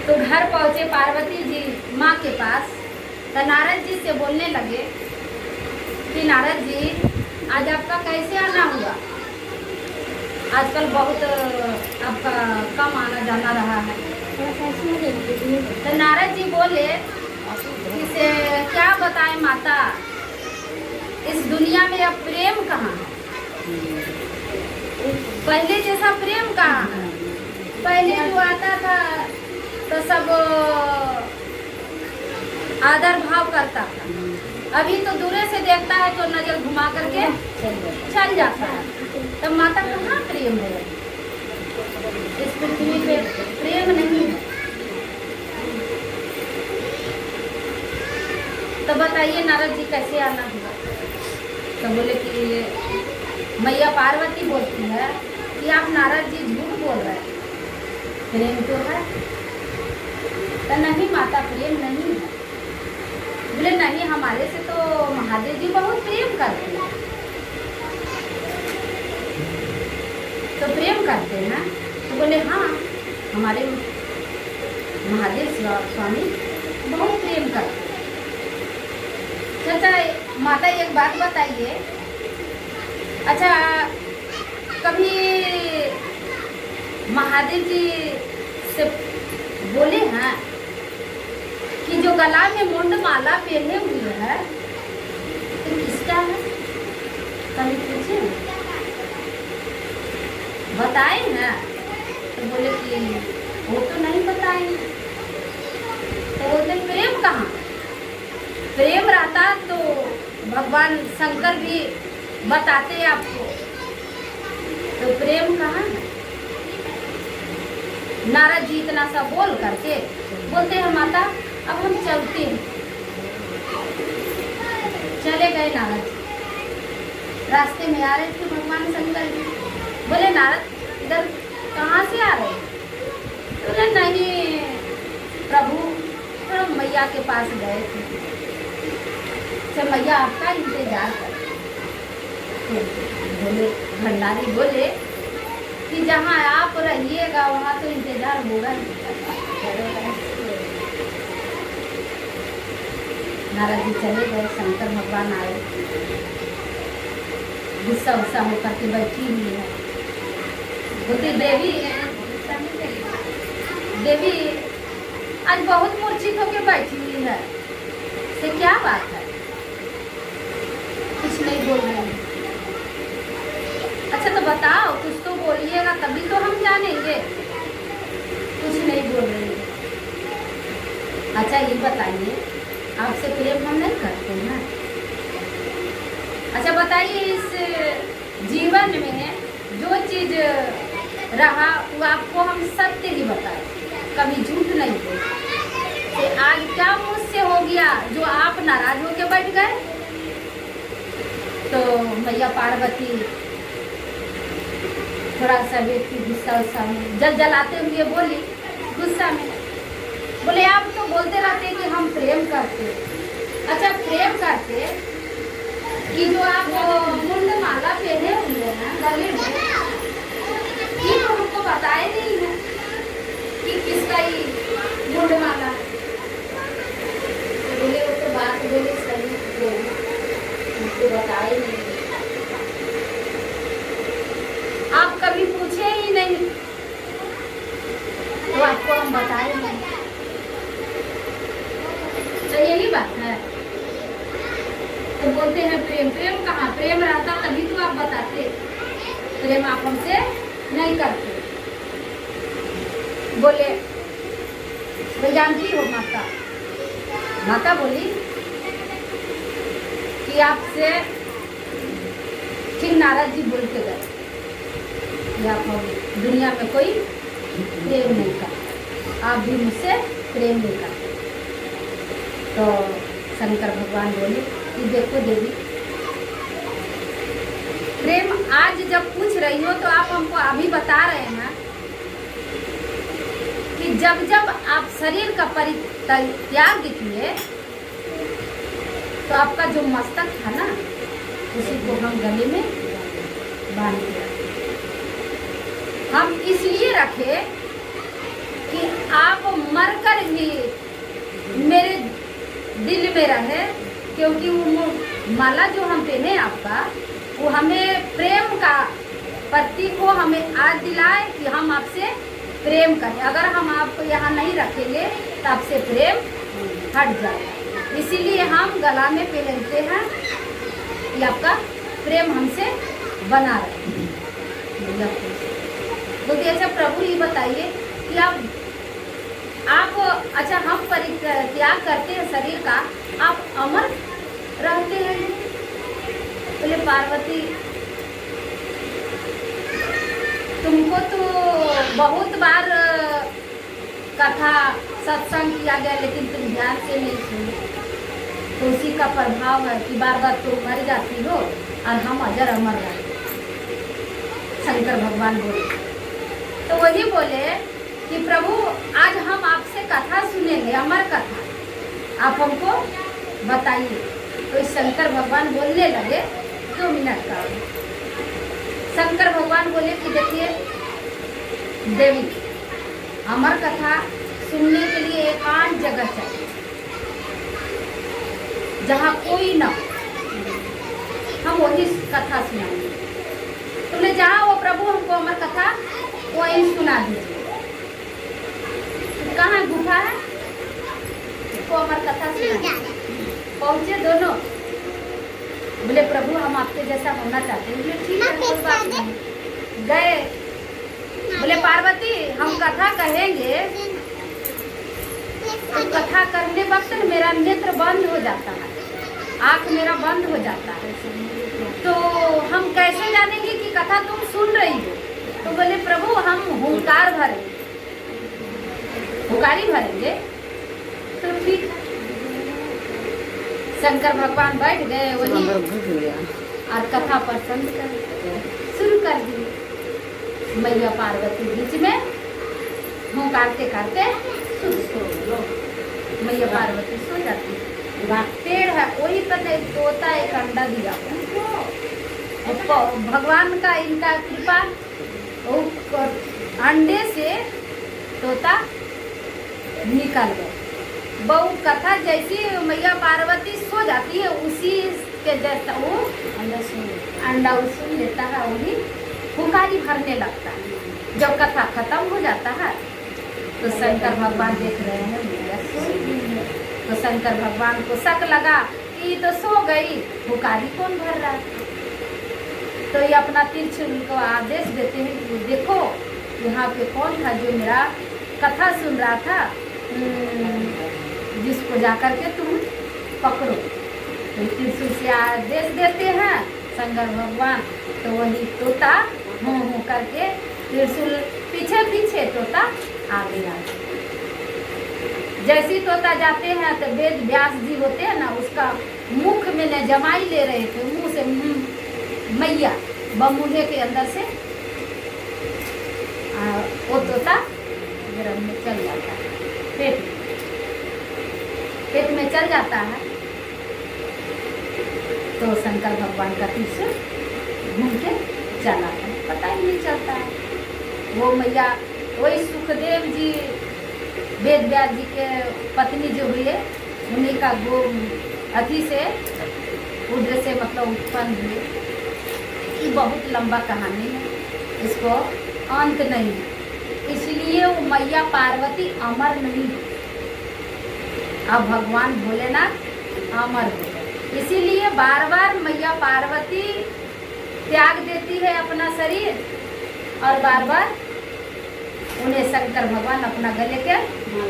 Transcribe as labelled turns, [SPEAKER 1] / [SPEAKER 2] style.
[SPEAKER 1] तो घर पहुँचे पार्वती जी माँ के पास। तो नारद जी से बोलने लगे कि नारद जी आज आपका कैसे आना हुआ? आजकल बहुत आपका कम आना जाना रहा है। तो नारद जी बोले इसे क्या बताएं माता, इस दुनिया में अब प्रेम कहाँ है? पहले जैसा प्रेम कहाँ है? पहले जो आता था तो सब आदर भाव करता था, अभी तो दूरे से देखता है तो नजर घुमा करके चल जाता है। तब माता कहाँ प्रेम है? इस पृथ्वी पे प्रेम नहीं है। तो बताइए नारद जी कैसे आना हुआ? तो बोले कि मैया पार्वती बोलती है कि आप नारद जी झूठ बोल रहे हैं, प्रेम तो है। तो नहीं माता प्रेम नहीं है। बोले नहीं, हमारे से तो महादेव जी बहुत प्रेम करते हैं। तो प्रेम करते हैं? तो बोले हाँ, हमारे महादेव स्वामी बहुत प्रेम करते हैं। चाचा माता एक बात बताइए, अच्छा कभी महादेव जी से बोले हैं कि जो गला में मुंड माला पहने हुए है तो किसका है? कभी पूछे बताए ना? तो बोले कि वो तो नहीं बताए। तो बोलते प्रेम कहाँ? प्रेम रहता तो भगवान शंकर भी बताते आपको। तो प्रेम कहाँ है? नारद जी इतना सा बोल करके बोलते हैं माता अब हम चलते हैं। चले गए नारद जी। रास्ते में आ रहे थे भगवान शंकर जी। बोले नारद इधर कहाँ से आ रहे? बोले नहीं प्रभु, तो मैया के पास गए थे, तो मैया आपका इंतजार कर। बोले भंडारी बोले कि जहाँ आप रहिएगा वहाँ तो इंतजार होगा ही। नारद जी चले गए, शंकर भगवान आए, गुस्सा गुस्सा होकर के बैठी हुई है। बोलती देवी देवी आज बहुत मूर्छित होकर बैठी हुई है, से क्या बात है? कुछ नहीं बोल रही। अच्छा तो बताओ, कुछ तो बोलिएगा तभी तो हम जानेंगे। कुछ नहीं बोल रही। अच्छा ये बताइए, आपसे प्रेम हम नहीं करते हैं? अच्छा बताइए, इस जीवन में जो चीज रहा वो आपको हम सत्य ही बताए, कभी झूठ नहीं बोले। आज क्या मुझसे हो गया जो आप नाराज होके बैठ गए? तो मैया पार्वती थोड़ा सा व्यक्ति गुस्सा में जल जलाते हुए बोली, गुस्सा में बोले आप तो बोलते रहते कि हम प्रेम करते। अच्छा प्रेम करते कि जो आप मुंड माला पहने हुए हैं गले में, ये तो हमको बताए नहीं है कि किसका ही मुंड माला। तो बोले वो तो बात बोले सही बोली, हमको बताए नहीं। आप कभी पूछे ही नहीं तो आपको हम बताए नहीं। तो यही बात है। तो बोलते हैं प्रेम, प्रेम कहाँ? प्रेम रहता तभी तो आप बताते। प्रेम आप हमसे नहीं करते। बोले तो जानती हो माता? माता बोली कि आपसे ठीक नारद जी बोल के गए कि आप दुनिया में कोई प्रेम नहीं करता, आप भी मुझसे प्रेम नहीं करते। तो शंकर भगवान बोले कि देखो देवी, प्रेम आज जब पूछ रही हो तो आप हमको अभी बता रहे हैं कि जब जब आप शरीर का परित्याग किए तो आपका जो मस्तक था ना, उसी को हम गले में बांध दिया। हम इसलिए रखे कि आप मरकर भी मेरे दिल में रहे, क्योंकि वो माला जो हम पहने आपका, वो हमें प्रेम का प्रतीक को हमें आज दिलाए कि हम आपसे प्रेम करें। अगर हम आपको यहाँ नहीं रखेंगे तो आपसे प्रेम हट जाएगा। इसीलिए हम गला में पहनते हैं कि आपका प्रेम हमसे बना रहे। तो जैसे प्रभु ये बताइए कि आप अच्छा हम परित्याग करते हैं शरीर का, आप अमर रहते हैं। बोले पार्वती तुमको तो बहुत बार कथा सत्संग किया गया, लेकिन तुम ध्यान से नहीं सुने, तो उसी का प्रभाव है कि बार बार तुम मर जाती हो और हम अजर अमर रहते। शंकर भगवान बोले, तो वही बोले कि प्रभु आज हम आपसे कथा सुनेंगे, अमर कथा, आप हमको बताइए। तो इस शंकर भगवान बोलने लगे 2 मिनट का। शंकर भगवान बोले कि देखिए देवी, अमर कथा सुनने के लिए एकांत जगह चाहिए जहाँ कोई ना, हम वही कथा सुनाएंगे। तुमने जहाँ वो प्रभु हमको अमर कथा वही सुना दीजिए। कहाँ गुफा है, उसको अमर कथा सुना। पहुँचे दोनों, बोले प्रभु हम आपके जैसा होना चाहते हैं। बोले ठीक है, कोई बात नहीं। गए, बोले पार्वती हम कथा कहेंगे, तो कथा करने वक्त मेरा नेत्र बंद हो जाता है, आँख मेरा बंद हो जाता है, तो हम कैसे जानेंगे कि कथा तुम सुन रही हो? तो बोले प्रभु हम हुंकार भरेंगे, हुकारी भरेंगे। तो ठीक है, शंकर भगवान बैठ गए वही और कथा पसंद कर शुरू कर दी। मैया पार्वती बीच में हुंकारते करते मैया पार्वती सो जाती। पेड़ है वही पर तोता एक अंडा दिया उनको, भगवान का इनका कृपा, अंडे से तोता निकल गए। बहु कथा जैसी मैया पार्वती सो जाती है, उसी के जैसा वो अंडा सुन लेता है, वही हुंकारी भरने लगता है। जब कथा खत्म हो जाता है तो शंकर भगवान देख रहे हैं मैया सो गई है। तो शंकर भगवान को शक लगा कि तो सो गई, हुंकारी कौन भर रहा है? तो ये अपना त्रिशूल को आदेश देते हैं कि देखो यहाँ पे कौन था जो मेरा कथा सुन रहा था, जिसको जाकर के तुम पकड़ो। तो त्रिशूल से आदेश देते हैं शंकर भगवान, तो वही तोता हूँ करके त्रिशूल पीछे पीछे तोता आगे आगे। जैसे तोता जाते हैं तो वेद व्यास जी होते हैं ना, उसका मुख में न जमाई ले रहे थे, मुंह से मैया बमुहे के अंदर से वो तोता गर्भ में चल जाता है, पेट में चल जाता है। तो शंकर भगवान का त्रिशूल घूम के चला है, पता ही नहीं चलता है। वो मैया वही सुखदेव जी वेद व्यास जी के पत्नी जो हुई है, उन्हीं का गो अथी से उधर से मतलब उत्पन्न हुए। ये बहुत लंबा कहानी है, इसको अंत नहीं है, इसलिए वो मैया पार्वती अमर नहीं है। अब भगवान भोलेनाथ अमर हो, इसीलिए बार बार मैया पार्वती त्याग देती है अपना शरीर और बार बार उन्हें शंकर भगवान अपना गले के